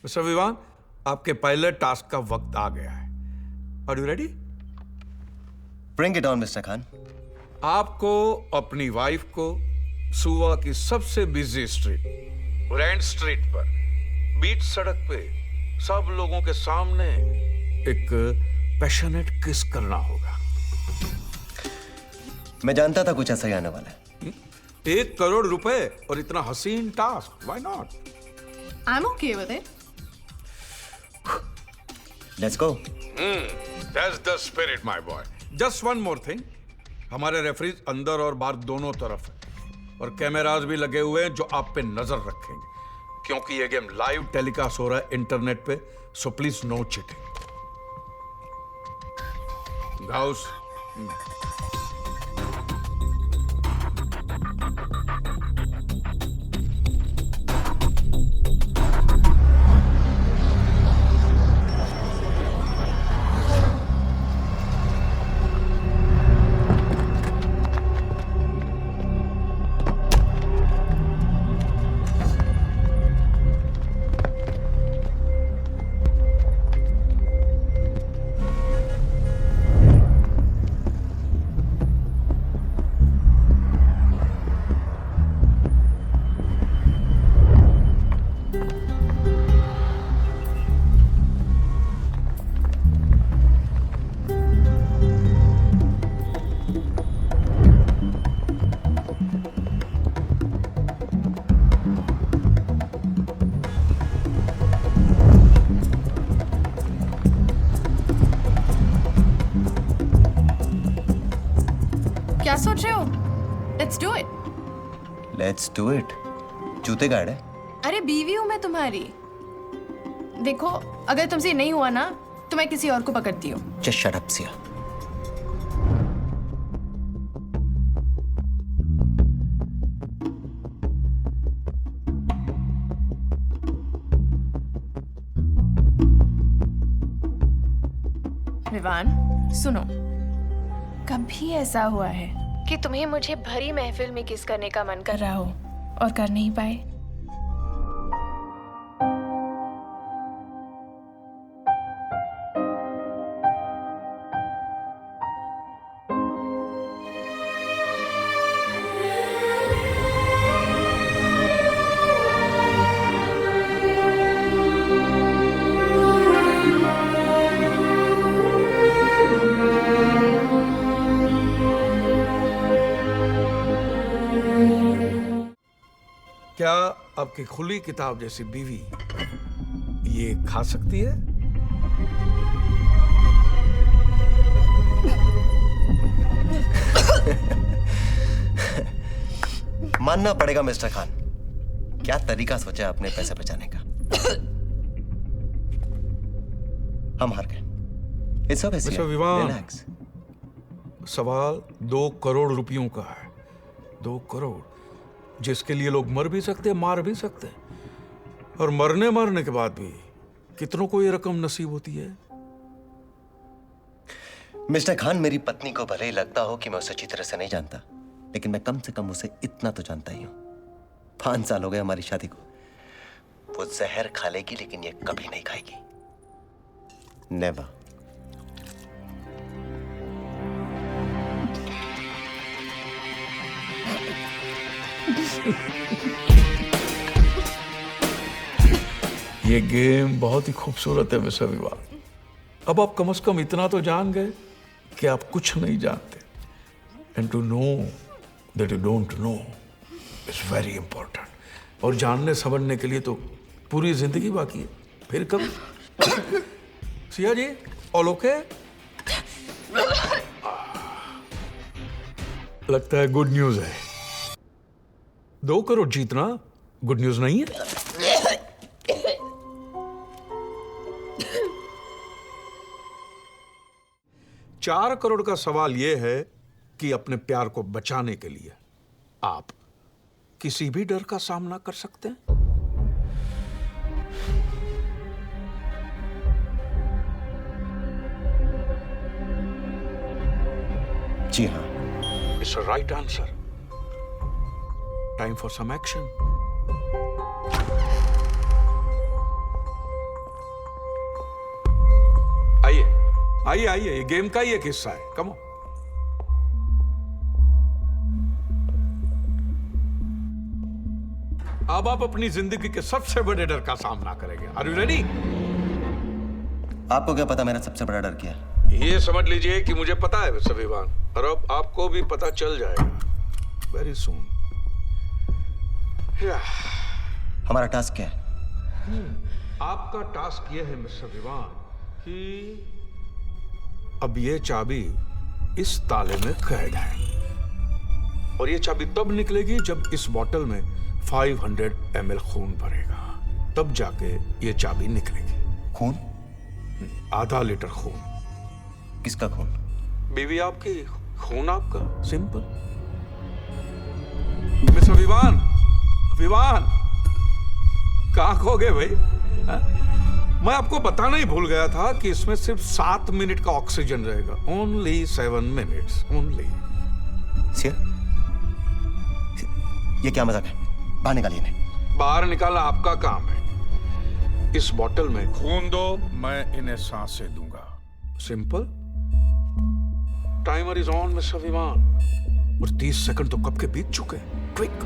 Mister Vivaan, आपके पहले task का वक्त आ गया है। Are you ready? Bring it on, Mr. Khan. आपको अपनी वाइफ को सुवा की सबसे बिजी स्ट्रीट, ग्रैंड स्ट्रीट पर, बीच सड़क पे सब लोगों के सामने एक पैशनेट किस करना होगा। मैं जानता था कुछ ऐसा ही आने वाला है। 1 करोड़ रुपए और इतना हसीन task, why not? I'm okay with it. Let's go. That's the spirit, my boy. Just one more thing. हमारे रेफरीज अंदर और बाहर दोनों तरफ है और कैमरास भी लगे हुए हैं जो आप पे नजर रखेंगे, क्योंकि ये गेम लाइव टेलीकास्ट हो रहा है इंटरनेट पे, so please no cheating. Gauss, क्या सोच रहे हो? Let's do it. Let's do it. जूते गाड़ है। अरे बीवी हूं मैं तुम्हारी। देखो, अगर तुमसे नहीं हुआ ना तो मैं किसी और को पकड़ती हूँ। Just shut up, Sia. Vivaan, सुनो, कभी ऐसा हुआ है कि तुम्हें मुझे भरी महफिल में किस करने का मन कर रहा हो और कर नहीं पाए? क्या आपकी खुली किताब जैसी बीवी ये खा सकती है? मानना पड़ेगा मिस्टर खान, क्या तरीका सोचा अपने पैसे बचाने का। हम हार गए। It's okay, mister Vivaan, relax. सवाल 2 करोड़ रुपयों का है। 2 करोड़, जिसके लिए लोग मर भी सकते, मार भी सकते, और मरने के बाद भी कितनों को ये रकम नसीब होती है। मिस्टर खान, मेरी पत्नी को भले ही लगता हो कि मैं उसे अच्छी तरह से नहीं जानता, लेकिन मैं कम से कम उसे इतना तो जानता ही हूं। 5 साल हो गए हमारी शादी को। वो जहर खा लेगी लेकिन ये कभी नहीं खाएगी। नेवर। ये गेम बहुत ही खूबसूरत है मिस्टर विवान। अब आप कम से कम इतना तो जान गए कि आप कुछ नहीं जानते। And to know that you don't know is very important. और जानने समझने के लिए तो पूरी जिंदगी बाकी है। फिर कभी सिया जी, ऑल ओके? लगता है गुड न्यूज है। 2 करोड़ जीतना गुड न्यूज नहीं है? 4 करोड़ का सवाल यह है कि अपने प्यार को बचाने के लिए आप किसी भी डर का सामना कर सकते हैं। जी हाँ। It's a right answer. Time for some action. आइए आइए, ये गेम का ही एक हिस्सा है। Come on. अब आप अपनी जिंदगी के सबसे बड़े डर का सामना करेंगे। Are you ready? आपको क्या पता मेरा सबसे बड़ा डर क्या है? ये समझ लीजिए कि मुझे पता है मिस्टर विवान, और अब आपको भी पता चल जाएगा वेरी सून। हमारा टास्क क्या है? आपका टास्क ये है मिस्टर विवान कि अब ये चाबी इस ताले में कैद है, और ये चाबी तब निकलेगी जब इस बोतल में 500 ml खून भरेगा, तब जाके ये चाबी निकलेगी। खून? आधा लीटर खून। किसका खून? बीवी आपकी, खून आपका, सिंपल। मिस्टर विवान, विवान कहां खो गए भाई? मैं आपको बताना ही भूल गया था कि इसमें सिर्फ 7 मिनट का ऑक्सीजन रहेगा। Only 7 minutes only. सिया, ये क्या मजाक है? बाहर निकालिए इन्हें। बाहर निकालना आपका काम है। इस बोतल में खून दो, मैं इन्हें सांसें दूंगा। Simple. Timer is on mister विमान, और 30 सेकंड तो कब के बीत चुके हैं। Quick.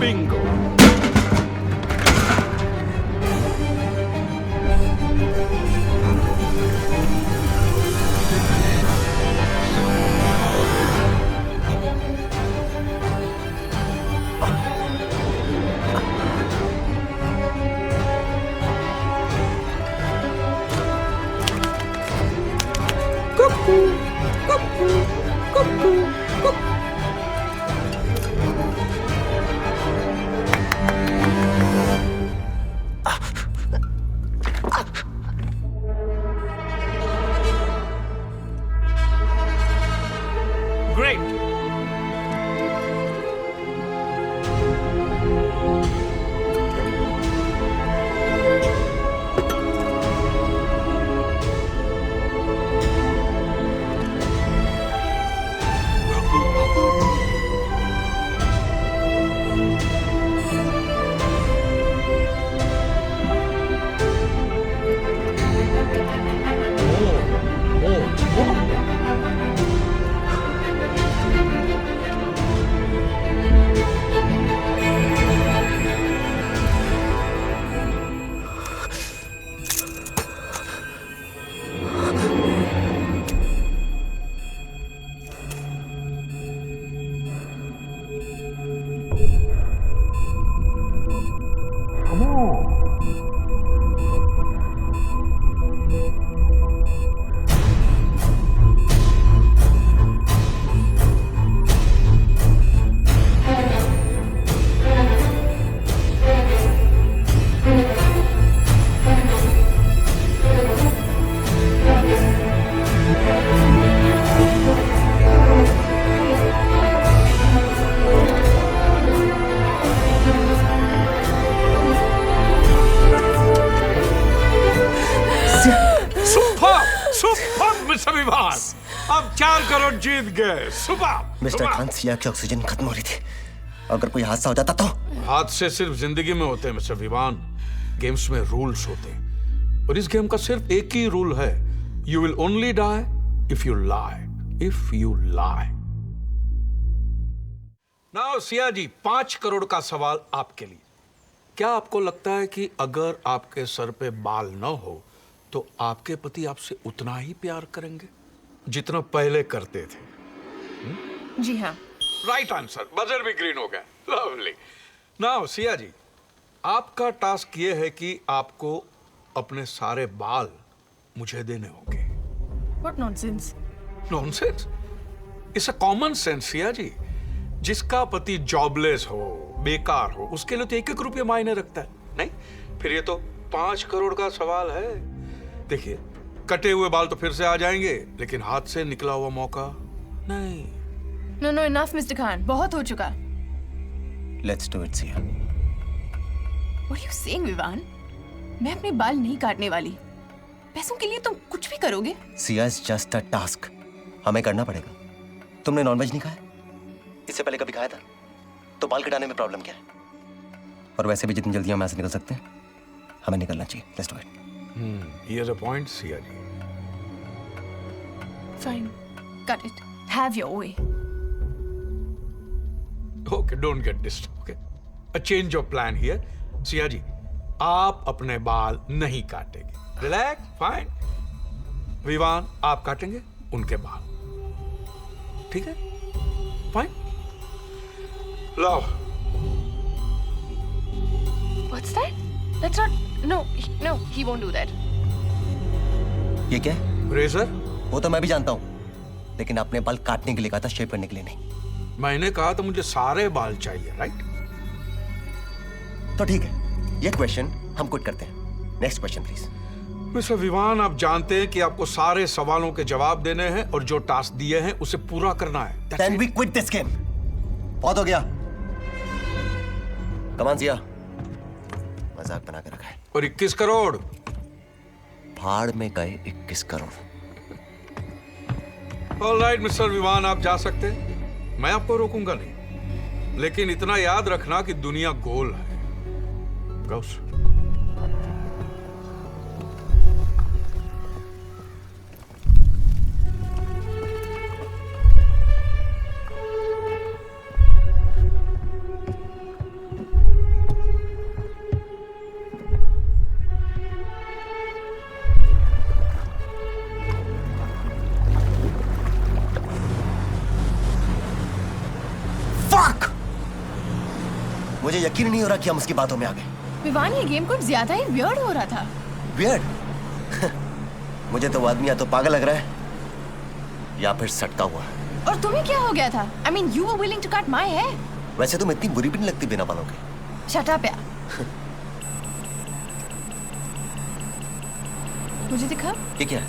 Bingo. Cuckoo, cuckoo, cuckoo, cuckoo. Great. अब 4 करोड़ जीत गए। सुपर। मिस्टर खान, सिया की ऑक्सीजन खत्म हो रही थी। अगर कोई हादसा हो जाता तो? हादसे सिर्फ जिंदगी में होते हैं मिस्टर विवान। गेम्स में रूल्स होते हैं, और इस गेम का सिर्फ एक ही रूल है, you will only die if you lie. If you lie. Now Siya ji, 5 crore का सवाल आपके लिए। क्या आपको लगता है कि अगर आपके सर पे बाल न हो तो आपके पति आपसे उतना ही प्यार करेंगे जितना पहले करते थे? जी हाँ। Right answer. बजर भी ग्रीन हो गया। लवली। नाउ सिया जी, आपका टास्क ये है कि आपको अपने सारे बाल मुझे देने होंगे। What nonsense? Nonsense? It's a common sense Siya ji. जिसका पति जॉबलेस हो, बेकार हो, उसके लिए तो 1-1 रुपया मायने रखता है। नहीं, फिर ये तो 5 करोड़ का सवाल है। देखिए, कटे हुए बाल तो फिर से आ जाएंगे, लेकिन हाथ से निकला हुआ मौका नहीं। No, no, enough, Mr. Khan. बहुत हो चुका. Let's do it Siya. What are you saying, Vivaan? मैं अपने बाल नहीं काटने वाली. पैसों के लिए तुम कुछ भी करोगे? Siya is just a task, हमें करना पड़ेगा। तुमने नॉनवेज नहीं खाया? इससे पहले कभी खाया था? तो बाल कटाने में प्रॉब्लम क्या है? और वैसे भी जितनी जल्दी हम यहाँ से निकल सकते हैं, हमें निकलना चाहिए। Let's do it. Here's a point, Siya ji. Fine. Cut it. Have your way. Okay, don't get disturbed. Okay, a change of plan here. Siya ji, आप अपने बाल नहीं काटेंगे। Relax, fine. विवान, आप काटेंगे उनके बाल। ठीक है? Fine. Low. What's that? That's not. No, no, he won't do that. ये क्या है? रेजर? वो तो मैं भी जानता हूँ, लेकिन आपने बाल काटने के लिए कहा था, शेव करने के लिए नहीं। मैंने कहा तो मुझे सारे बाल चाहिए, राइट? तो ठीक है, ये क्वेश्चन हम कुछ करते हैं। Next question please. Mister Vivaan, आप जानते हैं कि आपको सारे सवालों के जवाब देने हैं और जो टास्क दिए हैं उसे पूरा करना है। That's Then it. we quit this game. बहुत हो गया। कमान सिया, मजाक बना के रखा है। और 21 करोड़? भाड़ में गए 21 करोड़। ऑलराइट मिस्टर विवान, आप जा सकते हैं। मैं आपको रोकूंगा नहीं, लेकिन इतना याद रखना कि दुनिया गोल है। गौस। Fuck! मुझे यकीन नहीं हो रहा कि हम उसकी बातों में आ गए। विवान, ये गेम कुछ ज्यादा ही वियर्ड हो रहा था. वियर्ड? मुझे तो वो आदमी या तो पागल लग रहा है या फिर सटका हुआ है। और तुम्हें क्या हो गया था? I mean, you were willing to cut my hair. वैसे तुम इतनी बुरी भी नहीं लगती बिना बालों के। Shut up, यार. मुझे दिखा? ये क्या है?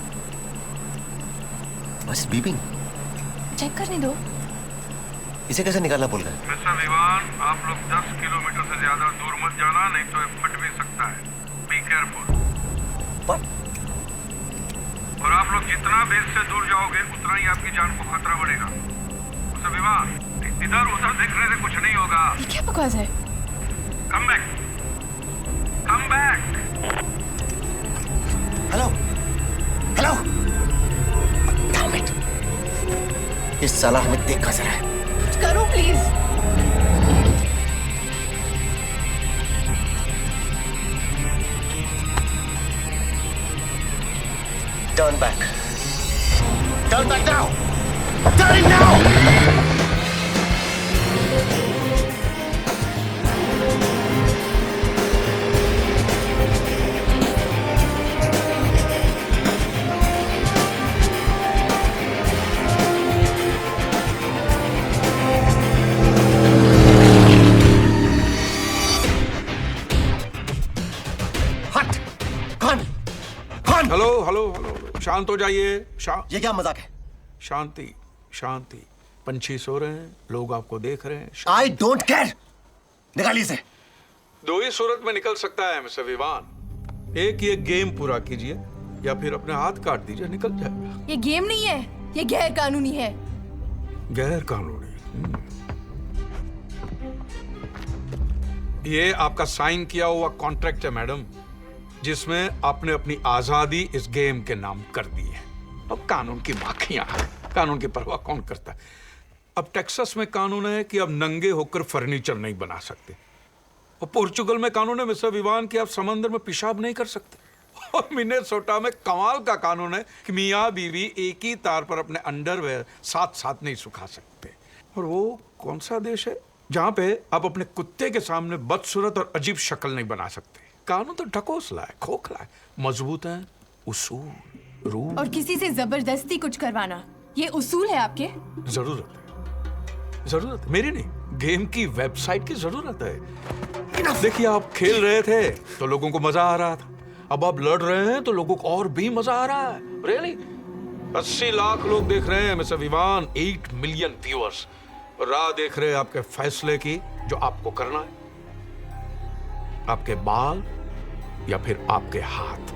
What's beeping? चेक करने दो. इसे कैसे निकालना भूल गए? मिस्टर विवान, आप लोग 10 किलोमीटर से ज्यादा दूर मत जाना, नहीं तो ये फट भी सकता है। Be careful. What? और आप लोग जितना बेस से दूर जाओगे, उतना ही आपकी जान को खतरा बढ़ेगा। मिस्टर विवान, इधर उधर देखने से कुछ नहीं होगा। ये क्या बकवास है? Come back, come back. Hello, hello. Damn it! इस साला हमें देख खा रहा है। करो please. Turn back. Turn back now. Turn it now. Hello hello hello, शांत हो जाइए। ये क्या मजाक है? शांति शांति। पंछी सो रहे हैं, लोग आपको देख रहे हैं। I don't care. निकालिए इसे। दो ही सूरत में निकल सकता है मिस्टर विवान। एक, ये गेम पूरा कीजिए, या फिर अपने हाथ काट दीजिए, निकल जाएगा। ये गेम नहीं है, ये गैर कानूनी है. गैर कानूनी? ये आपका साइन किया हुआ कॉन्ट्रैक्ट है मैडम, जिसमें आपने अपनी आजादी इस गेम के नाम कर दी है। अब कानून की माखियां, कानून की परवाह कौन करता है? अब टेक्सास में कानून है कि अब नंगे होकर फर्नीचर नहीं बना सकते, और पोर्चुगल में कानून है मिस्टर विवान कि आप समंदर में पेशाब नहीं कर सकते, और मिनेसोटा में कमाल का कानून है कि मियाँ बीवी एक ही तार पर अपने अंडरवेयर साथ साथ नहीं सुखा सकते। और वो कौन सा देश है जहां पे आप अपने कुत्ते के सामने बदसूरत और अजीब शक्ल नहीं बना सकते। कानून तो ढकोसला है, खोखला है, मजबूत है, उसूल, रूल। और किसी से जबरदस्ती कुछ करवाना, ये उसूल है आपके? जरूरत है, जरूरत है, मेरी नहीं, गेम की वेबसाइट की जरूरत है। देखिए, आप खेल रहे थे तो लोगों को मजा आ रहा था, अब आप लड़ रहे हैं तो लोगों को और भी मजा आ रहा है। रियली 80 लाख लोग देख रहे हैं मिस्टर विवान, 8 मिलियन व्यूअर्स राह देख रहे हैं आपके फैसले की, जो आपको करना है। आपके बाल या फिर आपके हाथ।